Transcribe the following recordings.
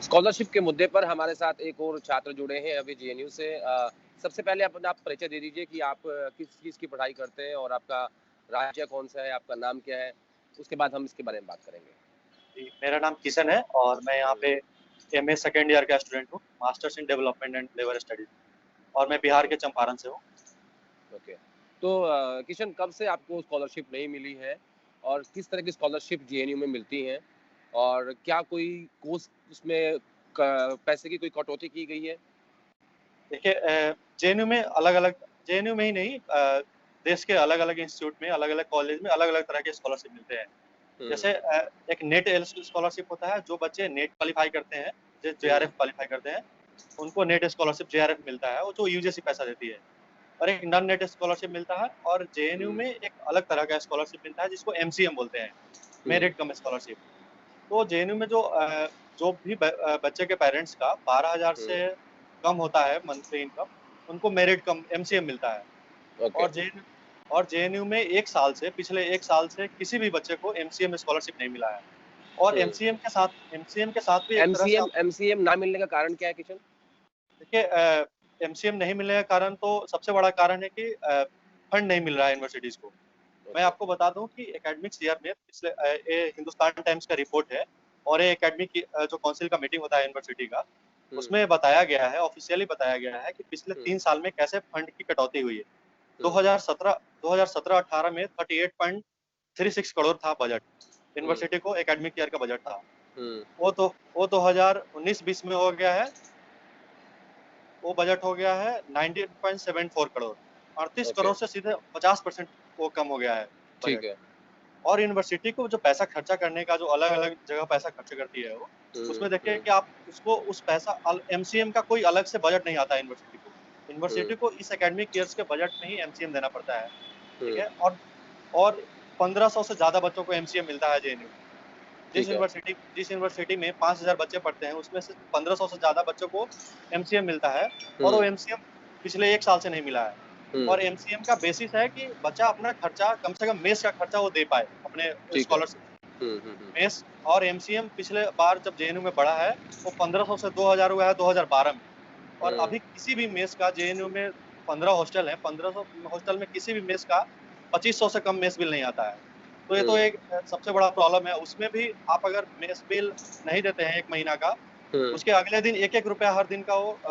Scholarship के मुद्दे पर हमारे साथ एक और छात्र जुड़े हैं अभी जेएनयू से। सबसे पहले अपना आप परिचय दे दीजिए कि आप किस चीज़ की पढ़ाई करते हैं और आपका राज्य कौन-सा है, आपका नाम क्या है? उसके बाद हम इसके बारे में बात करेंगे। जी, मेरा नाम किशन है और मैं यहाँ हुँ, पे एमए सेकंड ईयर का स्टूडेंट हूँ, masters in development and labour studies और मैं बिहार ओके, के चंपारण से हूँ। ओके। तो किशन कब से आपको स्कॉलरशिप नहीं मिली है और किस तरह की स्कॉलरशिप जेएनयू में मिलती हैं? और क्या कोई कोर्स उसमें क पैसे की कोई कटौती की गई है? देखिए जेएनयू में अलग-अलग जेएनयू में ही नहीं देश के अलग-अलग इंस्टीट्यूट में, अलग-अलग कॉलेज में अलग-अलग तरह के स्कॉलरशिप मिलते हैं। हुँ, जैसे एक नेट एल स्कॉलरशिप होता है, जो बच्चे नेट क्वालीफाई करते हैं, जो हुँ, जेआरएफ क्वालीफाई करते हैं, उनको नेट स्कॉलरशिप जेआरएफ मिलता है, वो जो यूजीसी पैसा देती है। और एक नॉन नेट स्कॉलरशिप मिलता है और जेएनयू हुँ, में एक अलग तरह का स्कॉलरशिप मिलता है जिसको एमसीएम बोलते हैं, हुँ, मेरिट कम स्कॉलरशिप। तो जेएनयू में जो भी बच्चे के पेरेंट्स का 12,000 हुँ, से कम होता है मंथली इनकम, उनको मेरिट कम एमसीएम मिलता है। ओके। और जेएनयू और जेएनयू में 1 साल से पिछले 1 साल से किसी भी बच्चे को एमसीएम स्कॉलरशिप नहीं मिला है। और हुँ। एमसीएम के साथ भी एक तरह से एमसीएम आप एमसीएम ना मिलने का कारण क्या है किशन? देखिए एमसीएम नहीं मिलने का कारण तो सबसे बड़ा कारण है कि फंड नहीं मिल रहा है यूनिवर्सिटीज़ को। मैं ओके। आपको बता दूँ कि एकेडमिक्स ईयर में पिछले ये हिंदुस्तान टाइम्स का रिपोर्ट है और ये एकेडमिक जो काउंसिल का मीटिंग होता है यूनिवर्सिटी का, हुँ, उसमें बताया गया है, ऑफ़िशियली बताया गया है कि पिछले हुँ, 3 साल में कैसे फंड की कटौती हुई है। हुँ, 2017-18 में 38.36 करोड़ था बजट। हुँ, यूनिवर्सिटी को एकेडमिक ईयर का बजट था। हुँ, वो 2019-20 में हो गया है, वो बजट हो गया है 19.74 करोड़। 38 ओके, करोड़ से सीधे 50% वो कम हो गया है बजट। ठीक है। और यूनिवर्सिटी को जो पैसा खर्चा करने का जो अलग-अलग जगह पैसा खर्च करती है वो, हुँ, उसमें देखिए हुँ, कि आप उसको उस पैसा एमसीएम का कोई अलग से बजट नहीं आता है यूनिवर्सिटी को। हुँ, यूनिवर्सिटी को इस एकेडमिक ईयर्स के बजट में ही एमसीएम देना पड़ता है, ठीक हुँ, है? और 1500 से ज़्यादा बच्चों को एमसीएम मिलता है जेएनयू में। ठीक है। जिस यूनिवर्सिटी में 5000 बच्चे पढ़ते हैं, उसमें से 1500 से ज़्यादा बच्चों को एमसीएम मिलता है और वो हुँ, एमसीएम पिछले 1 साल से नहीं मिला है। हुँ, और एमसीएम का बेसिस है कि बच्चा अपना खर्चा कम से कम मेस का खर्चा वो दे पाए, अपने ठीक है। स्कॉलरशिप हुँ, हुँ, हुँ, मेस और एमसीएम पिछले बार जब जेएनयू में बढ़ा है, वो 1500 से 2000 हुआ है 2012 में। और हुँ, अभी किसी भी मेस का जेएनयू में 15 हॉस्टल हैं, 1500 हॉस्टल में किसी भी मेस का 2500 से कम मेस बिल नहीं आता है। तो ये तो हुँ, एक सबसे बड़ा प्रॉब्लम है। उसमें भी आप अगर मेस बिल नहीं देते हैं 1 महीना का, हुँ, उसके अगले दिन 1-1 रुपया हर दिन का वो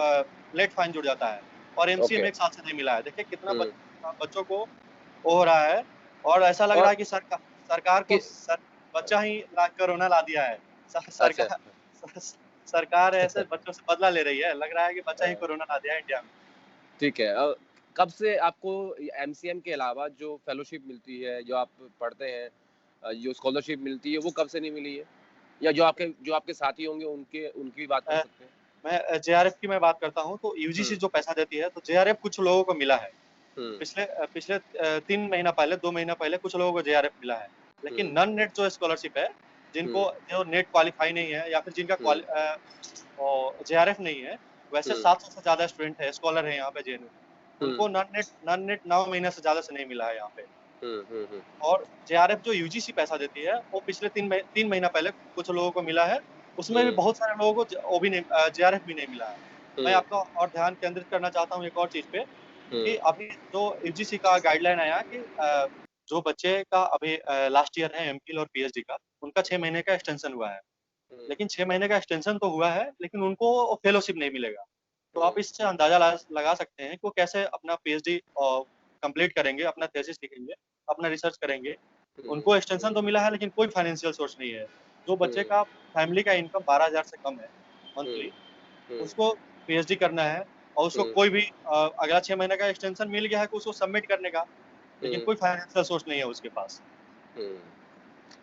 लेट फाइन जुड़ जाता है और एमसीएम ओके। 1 साल से नहीं मिला है। देखिए कितना हुँ, बच्चों को वो हो रहा है और ऐसा लग रहा और है कि सरकार कि को बच्चा ही कोरोना ला दिया है। स अच्छा, सरकार स सरकार ऐसे बच्चों से बदला ले रही है। लग रहा है कि बच्चा ही हाँ, कोरोना ला दिया है इंडिया में। ठीक है। कब से आपको एमसीएम के अलावा जो फेलोशिप मिलती है, जो आप पढ़ते हैं जो स्कॉलरशिप मिलती है, वो कब से नहीं मिली है? या जो आपके साथी होंगे उनके उनकी भी बात कर अ, सकते हैं? मैं जेआरएफ की मैं बात करता हूँ, तो यूजीसी हुँ, जो पैसा देती है, तो जेआरएफ कुछ लोगों को मिला है। हुँ, पिछले 3 महीना पहले, 2 महीना पहले कुछ लोगों को जेआरएफ मिला है। लेकिन हुँ, नॉन नेट जो स्कॉलरशिप है, हुँ, जो नेट क्वालीफाई नहीं है या फिर हुँ, जेआरएफ नहीं है, वैसे हुँ, 700 से ज़्यादा स्टूडेंट है, स्कॉलर हैं यहाँ पे जेएनयू में। हुँ, उनको नॉन नेट 9 महीने से ज़्यादा से नहीं मिला है यहाँ पे। हुँ, हुँ, हुँ, और जेआरएफ जो यूजीसी पैसा देती है, वो पिछले 3 महीना पहले कुछ लोगों को मिला है। उसमें भी हुँ, बहुत सारे लोगों को वो भी नहीं जेआरएफ भी नहीं मिला है। मैं हुँ, आपका और ध्यान केंद्रित करना चाहता हूँ एक और चीज़ पे हुँ, कि अभी जो यूजीसी का गाइडलाइन आया कि जो बच्चे का अभी लास्ट ईयर है एमफिल और पीएचडी का, उनका 6 महीने का एक्सटेंशन हुआ है। हुँ, लेकिन 6 महीने का एक्सटेंशन तो हुआ है, लेकिन उनको फेलोशिप नहीं मिलेगा। तो हुँ, आप इससे अंदाज़ा लगा सकते हैं कि वो कैसे अपना पीएचडी कंप्लीट करेंगे, अपना थीसिस लिखेंगे, अपना रिसर्च करेंगे। हुँ, उनको एक्सटेंशन तो मिला है, लेकिन कोई फाइनेंशियल सोर्स नहीं है। जो बच्चे हुँ, का फैमिली का इनकम 12,000 से कम है हुँ, मंथली, हुँ, उसको पीएचडी करना है और उसको हुँ, कोई भी अगला 6 महीने का एक्सटेंशन मिल गया है कि उसको सबमिट करने का, लेकिन हुँ, कोई फाइनेंशियल सोर्स नहीं है उसके पास। हुँ।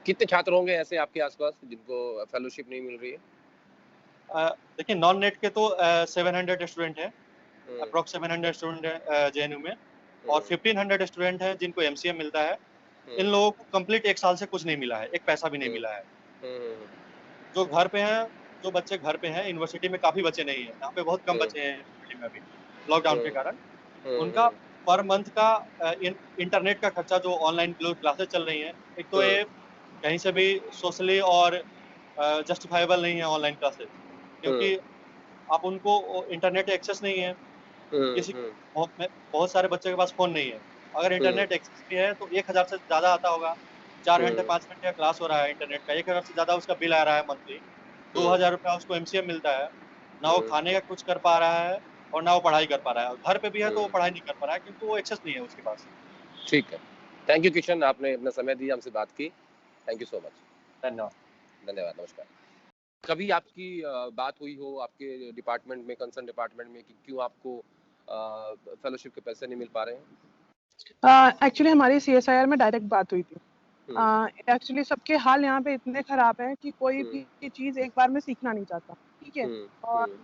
कितने छात्र होंगे ऐसे आपके आस-पास जिनको फेलोशिप नहीं मिल रही है? देखिए नॉन नेट के तो 700 स्टूडेंट हैं, हुँ, अप्रॉक्स 700 स्टूडेंट हैं जेएनयू में और हुँ, 1500 स्टूडेंट हैं जिनको एमसीएम मिलता है। इन हुँ, लोगों को कंप्लीट 1 साल से कुछ नहीं मिला है, 1 पैसा भी नहीं हुँ, मिला है। हुँ, हुँ, जो घर पे हैं जो बच्चे घर पे हैं, यूनिवर्सिटी में काफ़ी बच्चे नहीं हैं, यहाँ पे बहुत कम हुँ, बच्चे हैं यूनिवर्सिटी में अभी, लॉकडाउन के हुँ, कारण। हुँ, उनका हुँ, पर मंथ का इंटरनेट का खर्चा जो ऑनलाइन क्लासेस चल रही हैं, एक तो हुँ, ये कहीं से भी सोशली और जस्टिफाएबल नहीं है ऑनलाइन क्लासेस। क्योंकि आप उनको इंटरनेट एक्सेस नहीं है, किसी बहुत सारे बच्चों के पास फ़ोन नहीं है। अगर इंटरनेट एक्सेस भी है तो 1000 से ज़्यादा आता होगा, 4 घंटे 5 घंटे का क्लास हो रहा है इंटरनेट का, 1000 से ज़्यादा उसका बिल आ रहा है मंथली, 2000 रुपया उसको एमसीएम मिलता है, ना वो खाने का कुछ कर पा रहा है और ना वो पढ़ाई कर पा रहा है। घर पे भी है तो वो पढ़ाई नहीं कर पा रहा है क्योंकि वो एक्सेस नहीं है उसके पास। ठीक है। थैंक यू किशन, आपने अपना समय दिया, हमसे बात की। Thank you so much. धन्यवाद। धन्यवाद, नमस्कार। कभी आपकी बात हुई हो आपके डिपार्टमेंट में, कंसर्न डिपार्टमेंट में, कि क्यों आपको फेलोशिप के पैसे नहीं मिल पा रहे हैं? एक्चुअली हमारी सीएसआईआर में डायरेक्ट बात हुई थी। एक्चुअली सबके हाल यहाँ पे इतने खराब हैं कि कोई भी चीज़ एक बार में सीखना नहीं चाहता, ठीक है? और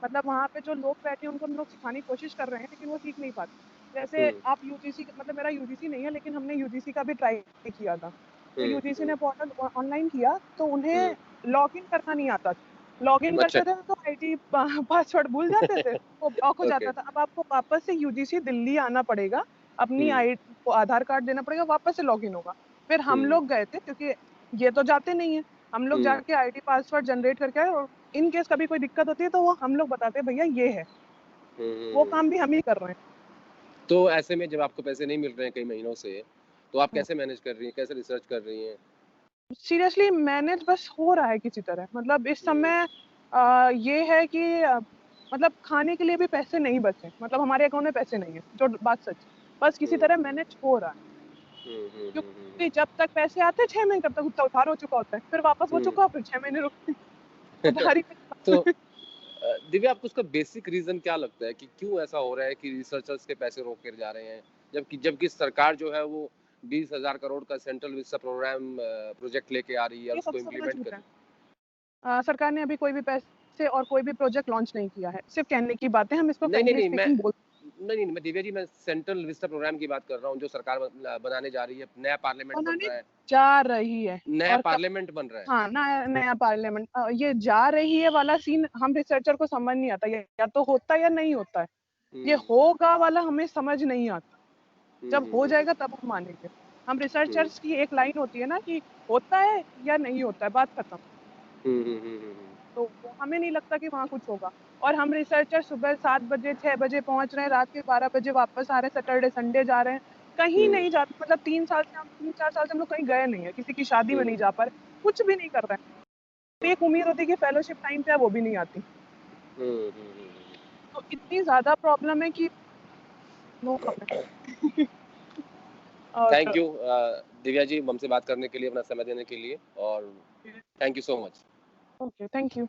मतलब वहाँ पे जो लोग बैठे हैं उनको हम लोग सिखाने की कोशिश कर रहे हैं, लेकिन वो सीख नहीं पाते। जैसे आप यूजीसी, मतलब मेरा यूजीसी नहीं है, लेकिन हमने यूजीसी का भी ट्राई किया था। तो यूजीसी ने पोर्टल ऑनलाइन किया तो उन्हें लॉगिन करना नहीं आता था। लॉगिन करते थे तो आईडी पासवर्ड भूल जाते थे, वो ब्लॉक हो जाता था। अब आपको वापस से यूजीसी दिल्ली आना पड़ेगा, अपनी आधार कार्ड देना पड़ेगा, वापस से लॉगिन होगा। फिर हम लोग गए थे, क्योंकि ये तो जाते नहीं है, हम लोग जाके आईडी पासवर्ड जनरेट करके आए, और इन केस कभी कोई दिक्कत होती है तो वो हम लोग बताते हैं भैया ये है। वो काम भी हम ही कर रहे हैं। तो ऐसे में जब आपको पैसे नहीं मिल रहे हैं कई महीनों से, तो आप कैसे मैनेज कर रही हैं, कैसे रिसर्च कर रही हैं? सीरियसली मैनेज बस हो रहा है किसी तरह। मतलब इस समय ये है कि मतलब खाने के लिए भी पैसे नहीं बचे, मतलब हमारे अकाउंट में पैसे नहीं है, जो बात सच। बस किसी तरह मैनेज हो रहा है, क्योंकि जब तक पैसे आते हैं 6 महीने तब तक उतना उधार हो चुका होता है, फिर वापस हो चुका, फिर 6 महीने रुकते उधारी। तो दिव्या, आपको उसका बेसिक रीजन क्या लगता है कि क्यों ऐसा हो रहा है कि रिसर्चर्स के पैसे रोक कर जा रहे हैं, जबकि सरकार जो है वो 20,000 करोड़ का सेंट्रल विस्टा प्रोग्राम प्रोजेक्ट लेके आ रही है और उसको इम्प्लीमेंट कर रही है? सरकार ने अभी कोई भी पैसे और कोई भी प्रोजेक्ट लॉन्च नहीं किया है, सिर्फ कहने की बातें हम इसको नहीं, मैं दिव्या जी, मैं सेंट्रल विस्टा प्रोग्राम की बात कर रहा हूँ जो सरकार बनाने जा रही है। नया पार्लियामेंट बन रहा है, जा रही है, नया पार्लियामेंट बन रहा है। हाँ, नया पार्लियामेंट, ये जा रही है वाला सीन हम रिसर्चर को समझ नहीं आता, या तो होता है या नहीं होता है। ये होगा वाला हमें समझ नहीं आता, जब हो जाएगा तब हम मानेंगे। हम रिसर्चर्स की एक लाइन होती है ना कि होता है या नहीं होता है, बात खत्म। तो वो हमें नहीं लगता कि वहाँ कुछ होगा। और हम रिसर्चर सुबह 7 बजे 6 बजे पहुंच रहे हैं, रात के 12 बजे वापस आ रहे हैं, सैटरडे संडे जा रहे हैं, कहीं नहीं जाते। मतलब 3 साल से, हम 3-4 साल से हम लोग कहीं गए नहीं है, किसी की शादी में नहीं जा पा रहे, कुछ भी नहीं कर रहे हैं। एक उम्मीद होती है कि फेलोशिप टाइम पे है, वो भी नहीं आती। तो इतनी ज्यादा प्रॉब्लम है कि no comment. Thank you Divya ji, हमसे बात करने के लिए, अपना समय देने के लिए, और thank you so much. Okay, thank you.